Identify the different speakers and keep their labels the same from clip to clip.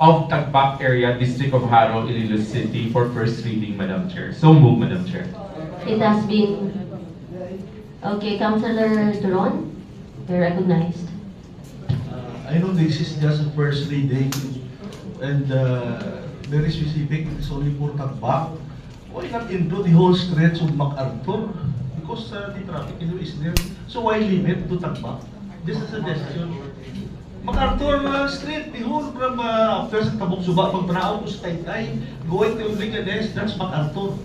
Speaker 1: of Tagbak area, District of Haro, Iloilo City for first reading, Madam Chair. So move, Madam Chair.
Speaker 2: It has been... Okay, Councilor Turon, you're recognized.
Speaker 3: I know this is just a first reading and very specific, it is only for Tagbak. Why not include the whole stretch of MacArthur? Because the traffic is there. So why limit to Tagbak? Just a suggestion. MacArthur Street, the whole from after sa Tabok Suba, pag panaw ko sa Taytay, going to Brigadesh, that's MacArthur.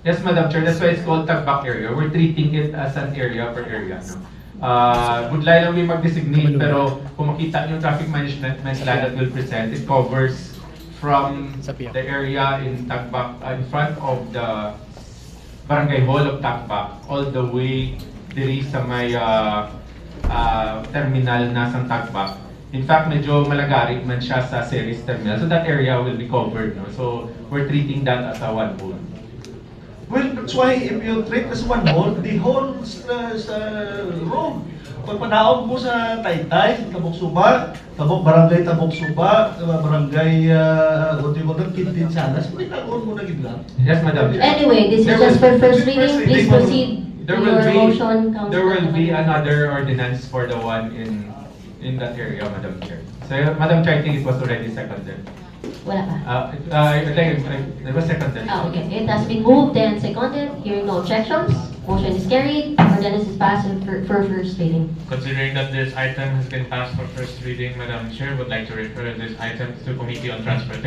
Speaker 1: Yes, Madam Chair, that's why it's called Tagbak area. We're treating it as an area per area. No? Would like lang may mag-designate, pero kung makita yung traffic management plan that will present, it covers from the area in Tagbak, in front of the Barangay Hall of Tagbak, all the way diri sa may terminal na sa Tagbak. In fact, medyo malagarik man siya sa Ceres terminal, so that area will be covered. No? So we're treating that as a one whole.
Speaker 3: Well, that's why if you treat as one whole, the whole road. Pag panaog mo sa Taytay, Tabok Suba, Barangay Tabok Suba, Barangay, what do you call that, Quintin Salas, may tagon mo na gidlang.
Speaker 1: Yes, Madam Chair.
Speaker 2: Anyway, this is just for first reading. Please proceed to your motion, Councilor.
Speaker 1: There will be another ordinance for the one in that area, Madam Chair. So, Madam Chair, I think it was already seconded.
Speaker 2: Wala pa.
Speaker 1: I think it was seconded.
Speaker 2: Okay. It has been moved and seconded. Hearing no objections, motion is carried. Ordinance is passed for first reading.
Speaker 4: Considering that this item has been passed for first reading, Madam Chair would like to refer this item to Committee on Transportation.